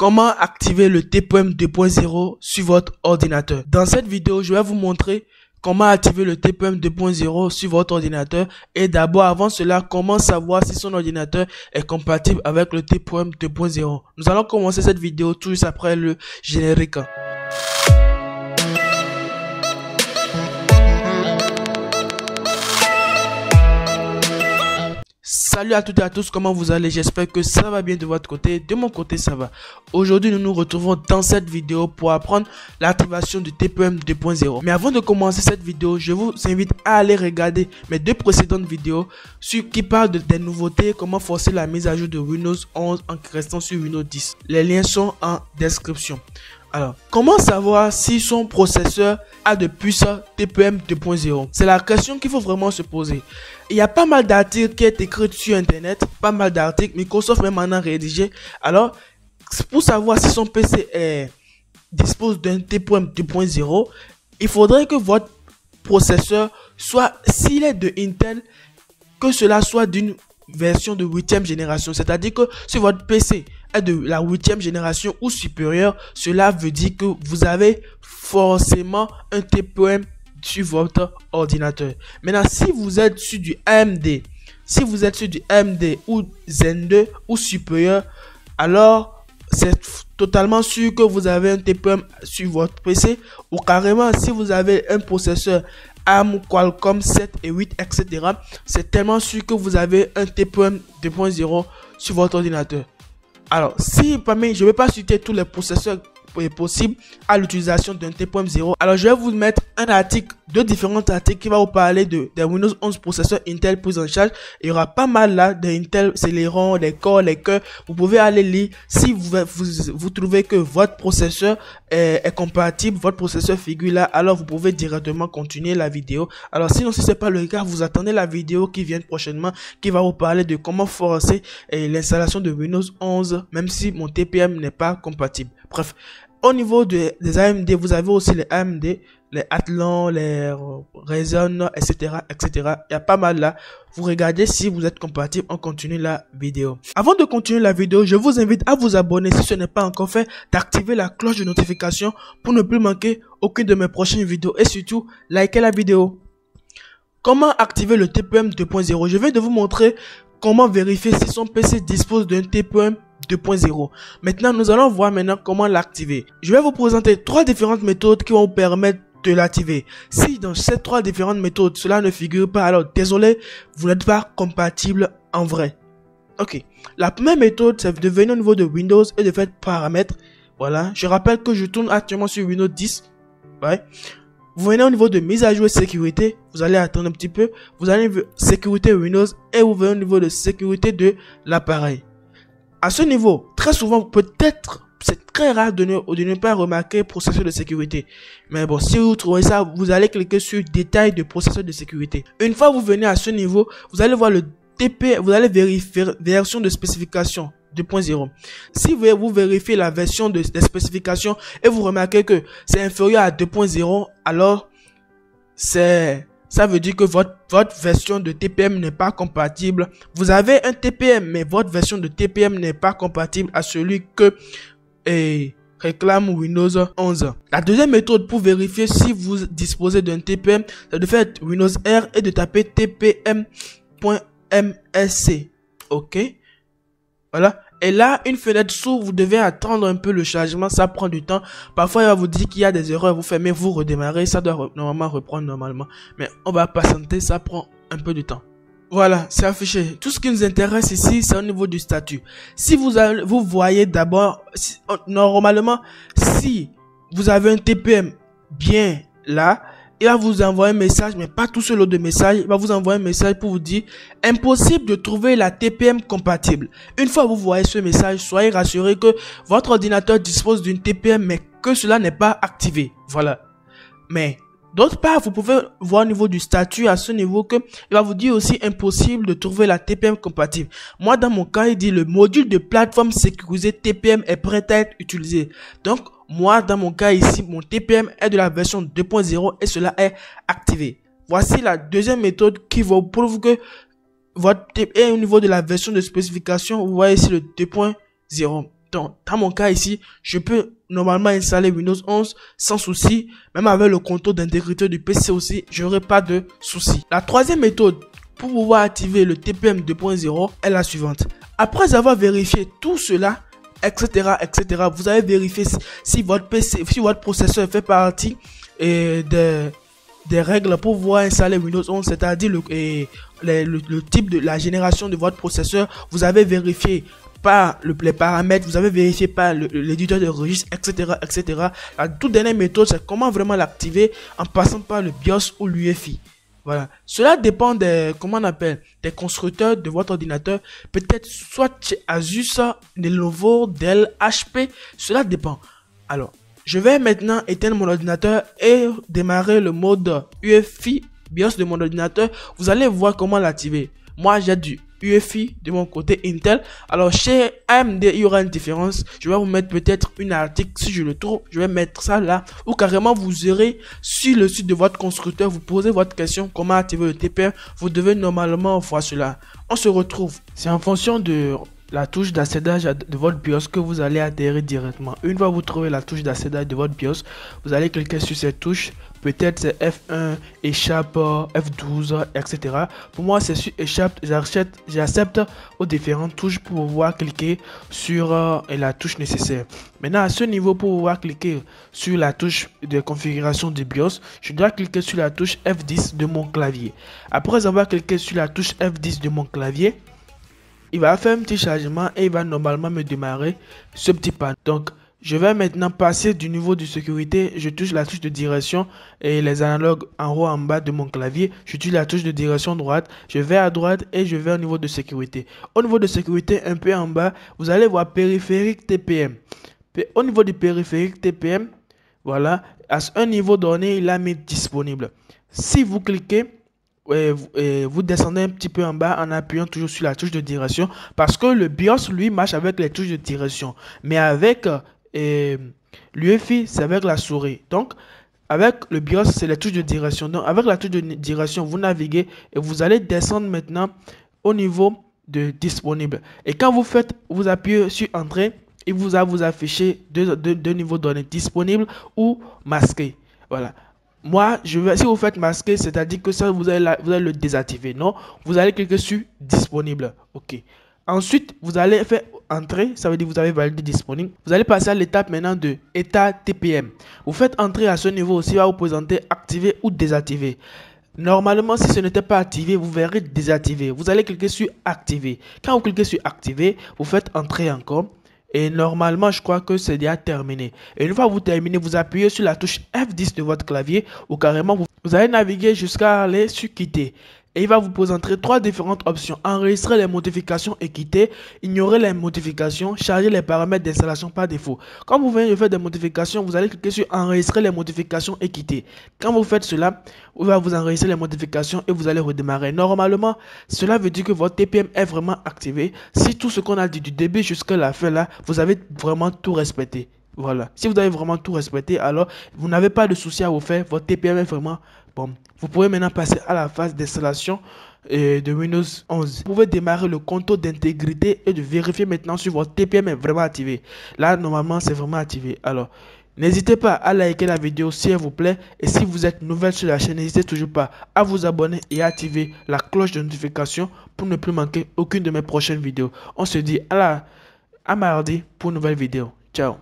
Comment activer le TPM 2.0 sur votre ordinateur? Dans cette vidéo, je vais vous montrer comment activer le TPM 2.0 sur votre ordinateur. Et d'abord, avant cela, comment savoir si son ordinateur est compatible avec le TPM 2.0. Nous allons commencer cette vidéo tout juste après le générique. Salut à toutes et à tous, comment vous allez? J'espère que ça va bien de votre côté. De mon côté, ça va. Aujourd'hui, nous nous retrouvons dans cette vidéo pour apprendre l'activation du TPM 2.0. Mais avant de commencer cette vidéo, je vous invite à aller regarder mes deux précédentes vidéos qui parlent des nouveautés, comment forcer la mise à jour de Windows 11 en restant sur Windows 10. Les liens sont en description. Alors, comment savoir si son processeur a de puissance TPM 2.0? C'est la question qu'il faut vraiment se poser. Il y a pas mal d'articles qui sont écrits sur internet, pas mal d'articles, Microsoft même en a rédigé. Alors, pour savoir si son PC dispose d'un TPM 2.0, il faudrait que votre processeur soit, s'il est de Intel, que cela soit d'une version de 8e génération. C'est-à-dire que si votre PC est de la 8e génération ou supérieure, cela veut dire que vous avez forcément un TPM sur votre ordinateur. Maintenant, si vous êtes sur du AMD, ou Zen 2 ou supérieur, alors c'est totalement sûr que vous avez un TPM sur votre PC, ou carrément si vous avez un processeur ARM, Qualcomm 7 et 8, etc. c'est tellement sûr que vous avez un TPM 2.0 sur votre ordinateur. Alors, si parmi, je ne vais pas citer tous les processeurs possibles à l'utilisation d'un TPM 0. Alors, je vais vous mettre un article, deux différents articles qui va vous parler des Windows 11 processeurs Intel pris en charge. Il y aura pas mal là de Intel, Celeron, les corps, les cœurs. Vous pouvez aller lire. Si vous trouvez que votre processeur est compatible, votre processeur figure là, alors vous pouvez directement continuer la vidéo. Alors, sinon, si c'est pas le cas, vous attendez la vidéo qui vient prochainement, qui va vous parler de comment forcer l'installation de Windows 11, même si mon TPM n'est pas compatible. Bref, au niveau des AMD, vous avez aussi les AMD, les Athlon, les Ryzen, etc., etc. Il y a pas mal là. Vous regardez si vous êtes compatible, on continue la vidéo. Avant de continuer la vidéo, je vous invite à vous abonner si ce n'est pas encore fait, d'activer la cloche de notification pour ne plus manquer aucune de mes prochaines vidéos et surtout, likez la vidéo. Comment activer le TPM 2.0? Je viens de vous montrer comment vérifier si son PC dispose d'un TPM 2.0. Maintenant, nous allons voir comment l'activer. Je vais vous présenter trois différentes méthodes qui vont vous permettre de l'activer. Si dans ces trois différentes méthodes, cela ne figure pas, alors désolé, vous n'êtes pas compatible en vrai. Ok. La première méthode, c'est de venir au niveau de Windows et de faire paramètres. Voilà. Je rappelle que je tourne actuellement sur Windows 10. Ouais. Vous venez au niveau de mise à jour et sécurité, vous allez attendre un petit peu, vous allez sécurité Windows et vous venez au niveau de sécurité de l'appareil. À ce niveau, très souvent, peut-être, c'est très rare de ne pas remarquer processeur de sécurité. Mais bon, si vous trouvez ça, vous allez cliquer sur détail de processeur de sécurité. Une fois que vous venez à ce niveau, vous allez voir le TP, vous allez vérifier version de spécification 2.0. Si vous vérifiez la version des spécifications et vous remarquez que c'est inférieur à 2.0, alors ça veut dire que votre version de TPM n'est pas compatible. Vous avez un TPM, mais votre version de TPM n'est pas compatible à celui que réclame Windows 11. La deuxième méthode pour vérifier si vous disposez d'un TPM, c'est de faire Windows R et de taper tpm.msc. Ok. Voilà. Et là, une fenêtre s'ouvre, vous devez attendre un peu le chargement, ça prend du temps. Parfois, il va vous dire qu'il y a des erreurs, vous fermez, vous redémarrez, ça doit normalement reprendre normalement. Mais on va patienter, ça prend un peu de temps. Voilà, c'est affiché. Tout ce qui nous intéresse ici, c'est au niveau du statut. Si vous voyez d'abord, normalement, si vous avez un TPM bien là, il va vous envoyer un message, mais pas tout ce lot de messages. Il va vous envoyer un message pour vous dire impossible de trouver la TPM compatible. Une fois que vous voyez ce message, soyez rassurés que votre ordinateur dispose d'une TPM, mais que cela n'est pas activé. Voilà. Mais d'autre part, vous pouvez voir au niveau du statut à ce niveau que il va vous dire aussi impossible de trouver la TPM compatible. Moi, dans mon cas, il dit le module de plateforme sécurisé TPM est prêt à être utilisé. Donc, moi, dans mon cas ici, mon TPM est de la version 2.0 et cela est activé. Voici la deuxième méthode qui vous prouve que votre TPM est au niveau de la version de spécification. Vous voyez ici le 2.0. dans mon cas ici, je peux normalement installer Windows 11 sans souci. Même avec le contrôle d'intégrité du PC aussi, j'aurai pas de souci. La troisième méthode pour pouvoir activer le TPM 2.0 est la suivante. Après avoir vérifié tout cela, etc., vous avez vérifié si votre PC, si votre processeur fait partie des règles pour pouvoir installer Windows 11, c'est-à-dire le type de la génération de votre processeur. Vous avez vérifié par les paramètres, vous avez vérifié par l'éditeur de registre, etc. La toute dernière méthode, c'est comment vraiment l'activer en passant par le BIOS ou l'UEFI. Voilà. Cela dépend des constructeurs de votre ordinateur. Peut-être soit chez Asus, Lenovo, Dell, HP. Cela dépend. Alors, je vais maintenant éteindre mon ordinateur et démarrer le mode UEFI BIOS de mon ordinateur. Vous allez voir comment l'activer. Moi, j'ai du UEFI de mon côté Intel. Alors chez AMD, il y aura une différence. Je vais vous mettre peut-être un article si je le trouve. Je vais mettre ça là. Ou carrément vous irez sur le site de votre constructeur. Vous posez votre question. Comment activer le TPM. Vous devez normalement voir cela. On se retrouve. C'est en fonction de la touche d'accédage de votre BIOS que vous allez adhérer directement. Une fois que vous trouvez la touche d'accédage de votre BIOS, vous allez cliquer sur cette touche. Peut-être c'est F1, échappe, F12, etc. Pour moi, c'est sur échappe. J'accepte aux différentes touches pour pouvoir cliquer sur la touche nécessaire. Maintenant, à ce niveau, pour pouvoir cliquer sur la touche de configuration du BIOS, je dois cliquer sur la touche F10 de mon clavier. Après avoir cliqué sur la touche F10 de mon clavier, il va faire un petit chargement et il va normalement me démarrer ce petit panneau. Donc, je vais maintenant passer du niveau de sécurité. Je touche la touche de direction et les analogues en haut en bas de mon clavier. Je touche la touche de direction droite. Je vais à droite et je vais au niveau de sécurité. Au niveau de sécurité, un peu en bas, vous allez voir périphérique TPM. Au niveau du périphérique TPM, voilà, à un niveau donné, il a mis disponible. Si vous cliquez, vous descendez un petit peu en bas en appuyant toujours sur la touche de direction parce que le BIOS lui marche avec les touches de direction, mais avec l'UEFI c'est avec la souris. Donc avec le BIOS c'est les touches de direction. Donc avec la touche de direction vous naviguez et vous allez descendre maintenant au niveau de disponible. Et quand vous appuyez sur entrée, il vous afficher deux niveaux donnés, disponible ou masqué. Voilà. Moi, si vous faites masquer, c'est-à-dire que ça, vous allez le désactiver. Non, vous allez cliquer sur disponible. OK. Ensuite, vous allez faire entrer, ça veut dire que vous avez validé disponible. Vous allez passer à l'étape maintenant de état TPM. Vous faites entrer à ce niveau aussi, il va vous présenter activer ou désactiver. Normalement, si ce n'était pas activé, vous verrez désactiver. Vous allez cliquer sur activer. Quand vous cliquez sur activer, vous faites entrer encore. Et normalement, je crois que c'est déjà terminé. Et une fois que vous terminez, vous appuyez sur la touche F10 de votre clavier ou carrément, vous allez naviguer jusqu'à aller sur quitter. Et il va vous présenter trois différentes options. Enregistrer les modifications et quitter. Ignorer les modifications. Charger les paramètres d'installation par défaut. Quand vous venez de faire des modifications, vous allez cliquer sur enregistrer les modifications et quitter. Quand vous faites cela, il va vous enregistrer les modifications et vous allez redémarrer. Normalement, cela veut dire que votre TPM est vraiment activé. Si tout ce qu'on a dit du début jusqu'à la fin là, vous avez vraiment tout respecté. Voilà. Si vous avez vraiment tout respecté, alors vous n'avez pas de souci à vous faire. Votre TPM est vraiment bon. Vous pouvez maintenant passer à la phase d'installation de Windows 11. Vous pouvez démarrer le contrôle d'intégrité et de vérifier maintenant si votre TPM est vraiment activé. Là, normalement, c'est vraiment activé. Alors, n'hésitez pas à liker la vidéo s'il vous plaît. Et si vous êtes nouvelle sur la chaîne, n'hésitez toujours pas à vous abonner et à activer la cloche de notification pour ne plus manquer aucune de mes prochaines vidéos. On se dit à mardi pour une nouvelle vidéo. Ciao.